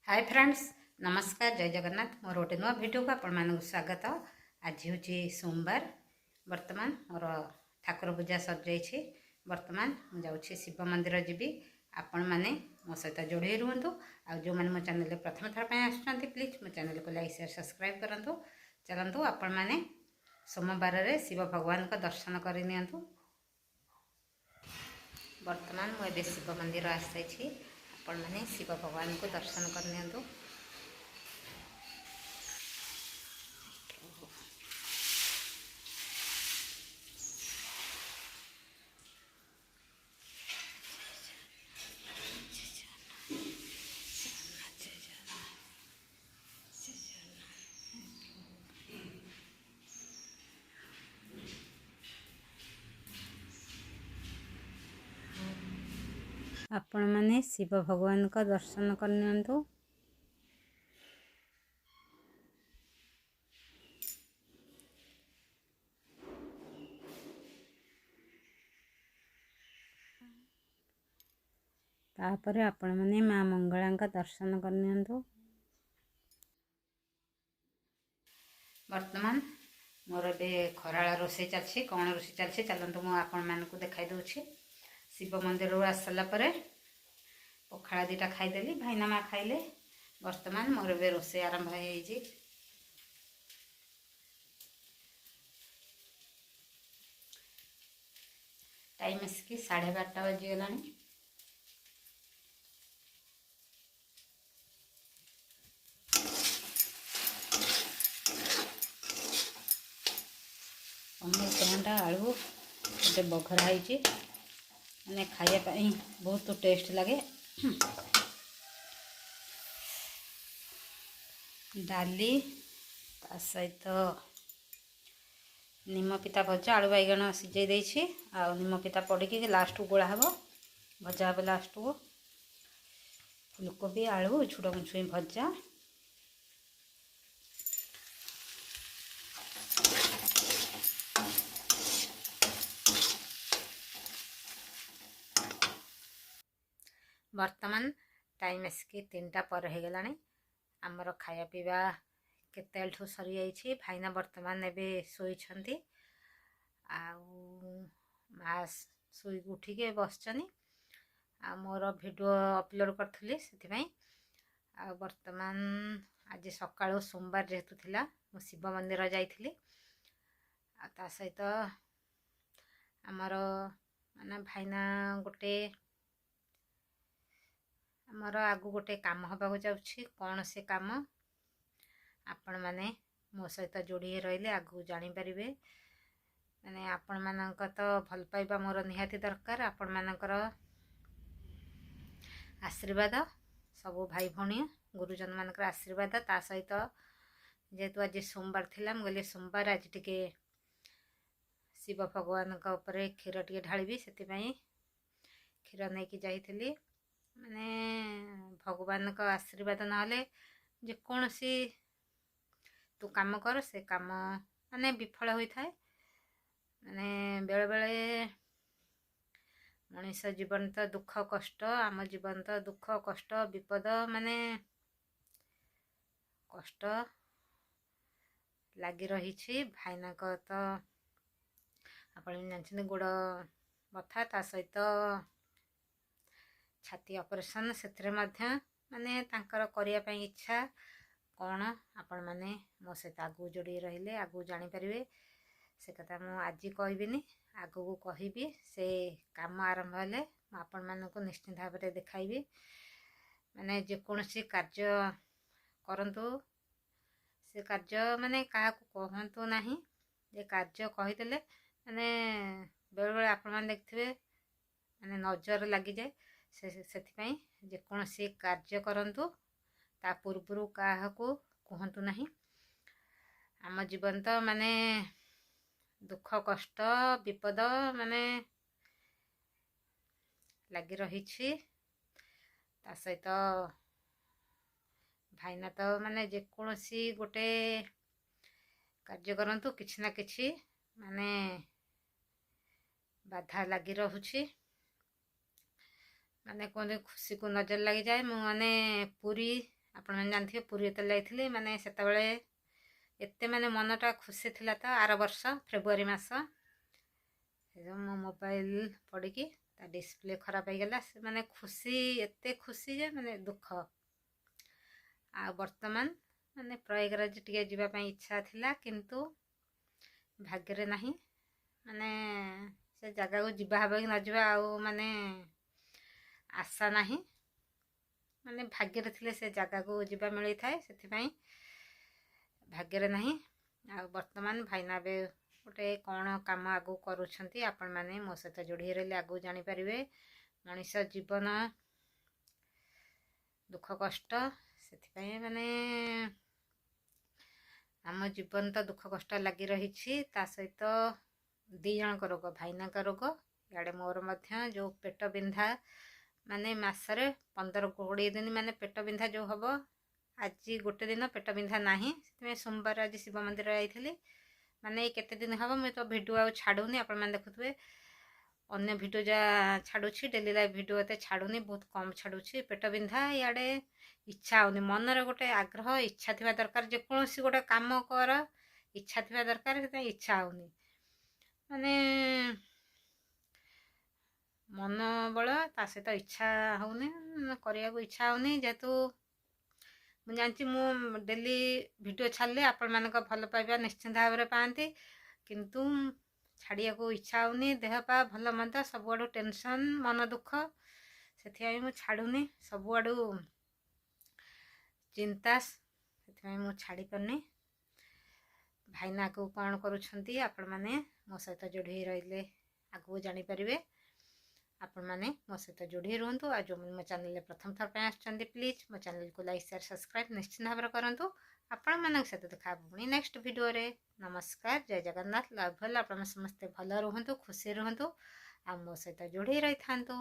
Hi friends, नमस्कार, जय जगन्नाथ। मोर गोटे नुआ भिडियो को आपण स्वागत। आज हूँ सोमवार। वर्तमान मोर ठाकुर पूजा सर जाइए। वर्तमान मुझे शिव मंदिर जीवी। आपण मैंने मो सहित जोड़े रुहतु। आ जो मैंने मो चैनल प्रथम थर पर प्लीज मो चैनल को लाइक शेयर सब्सक्राइब करूँ। चलतु आपण मैंने सोमवार रे शिव भगवान का दर्शन करनी। वर्तमान मुझे शिव मंदिर आसी। आपण मैंने शिव भगवान को दर्शन करनी। आपण मैंने शिव भगवान का दर्शन करनी। तापर आपण मैंने माँ मंगला का दर्शन करनी। वर्तमान मोर ए खराला रोषे चलती। कौन रोषे चलती चलतु मुझे आपण मानक देखा दूसरी। शिव मंदिर आसला पखाड़ा दीटा खाईदेली। भाईना माँ खाइले। वर्तमान मोर ए रोषे आरंभ हो। टाइम आसिक 12:30 बजीगला। अमृतभंडा आलू गोटे बघरा होती मैंने खायापाई बहुत टेस्ट लगे। डाली ता सहित निम पिता भजा आलू बैगण सिझे देछि। आ निम पिता पड़ी लास्ट को गोला हम भजा हे लास्ट को। फुलकोबी आलू झुड़ंग छुई भजा। वर्तमान टाइम आसिक 3टा पर हो गला। आमर खाया पीवा केतु सरी जाइए। भाईना वर्तमान एबे शोइछंती। माँ शोई उठिके बसचनी। आ मोर वीडियो अपलोड करी से। वर्तमान आज सकाळु सोमवार जेहेतु थिला मु शिव मंदिर जाइथिली। ता सहित आमर माने भाईना गोटे आमर आगु गोटे काम होगा जाउछि। कौन से काम आपण माने मो सहित जोड़ी रहिले आगु जानी परिबे। माने आपण मानक तो भल पाइबा मोर निहाती दरकार। आपण मानकर आशीर्वाद सबु भाई भौणी गुरुजन मानकर आशीर्वाद। ता सहित जेहेतु आज सोमवार थिला मुझे सोमवार आज टिके शिव भगवान का ऊपर क्षीर टिके ढाळिबी। सेतिपई क्षीर नहीं कि जाइथिली। माने भगवान का आशीर्वाद ना जेकोसी तू काम कर से काम माने विफल होता है। माने बेले बेले मनीष जीवन तो दुख कष्ट आम जीवन तो दुख कष्ट विपद माने कष्ट लगी रही। भाईना को तो आप जानते गोड़ बथा ता सहित छाती ऑपरेशन से माने तांकर करिया पई इच्छा कौन आपण माने मो सहित आगु जोड़ी रहिले आगु जानी परिबे। से कथा मु आज कहबिनी आगु को कहबी। से काम आरंभ हेले आपण मानक निश्चित भाव में देखाइबी। माने जेकोसी कार्य करंतु से कार्य माने क्या कहतु नहीं। जे कार्य कहीदेले माने बेले बेले आपण माने देखथिबे माने नजर लगी जाए। से जेकोसी कार्य करंतु ता पूर्वरु काहाकू कहतु नहीं। आम जीवन तो माने दुख कष्ट विपद माने लगी रही। ता सहित भाईना तो माने जेकोसी गोटे कार्य करंतु किछि ना किछि माने बाधा लगी रहुछि। माने कहते खुशी को नजर लगी जाए। माने पूरी ଆପଣମାନେ ଜାଣିଥିବେ ପୁରୀ ଯେତେବେଳେ ଯାଇଥିଲି ମାନେ ସେତେବେଳେ एते माने मनटा खुशी थिला तो आर वर्ष फेब्रुआरी मास मो मोबाइल पड़ी ता डिस्प्ले खराब हो गला माने खुशी एते खुशी जे माने दुख आ वर्तमान माने प्रयागराज टिके जीवा पई इच्छा थिला किंतु भाग्य रे नाही माने से जगह को जीवा हबे न जीवा आ माने आशा नाही माने भाग्य रे थिले से जगह को जीवा मिली थाए सेथि पई भाग्य रे नाही आ वर्तमान भाईना बे गोटे कौन काम आगु करूछंती आपण माने मो सहित जोड़ी रहले आगु जानी परिबे मनीष जीवन दुख कष्ट सेथि पई माने आम जीवन तो दुख कष्ट लगी रही ता सहित दी जन को रोग भाईना का रोग याडे मोर मध्य जो पेट बिंधा माने मासरे 15-20 दिन माने पेट बिंधा जो हबो आज गोटे दिन पेट बिंधा नाही सोमवार आज शिव मंदिर जाइली माने केते दिन हम मैं तो भिडियो आ छाड़ूनी आपण मैंने देखुए अन्य भिडियो जा छाड़ुछि डेली लाइव भिडियो एते छाड़ूनी बहुत कम छाड़ुछि पेट बिंधा याडे इच्छा होनी मनर गोटे आग्रह इच्छा थिबा दरकार जे कोनोसी गोटे काम कर इच्छा थिबा दरकार से इच्छा होनी माने मन बल ता सहित इच्छा होनी करिया को इच्छा होनी जेतु मुझे जानती मु डेली वीडियो छाड़े आपण मान भल पाइबा निश्चिंत भाव में पाती किंतु छाड़िया को इच्छा होनी देह पा भल मंद सबुआड़ू टेंशन मन दुख से मु छाड़ूनी सबुआड़ू चिंता से मु छाड़ी पारनी भाईना को कौन करुछंती आपण माने मो सहित जोड़ी रहिले आगु जानी परिबे आपण माने मो सहित जोड़ी रुहतु आ जो मो चैनल प्रथम थर पे आछंती प्लीज मो चैनल को लाइक शेयर सब्सक्राइब निश्चित भाव में करंतु आपण मानक सहित देखा पुणी नेक्स्ट वीडियो रे नमस्कार जय जगन्नाथ लव भल आपण समस्त भल रुहतु खुशी रुहतु आ मो सहित जोड़ी रही थांतु।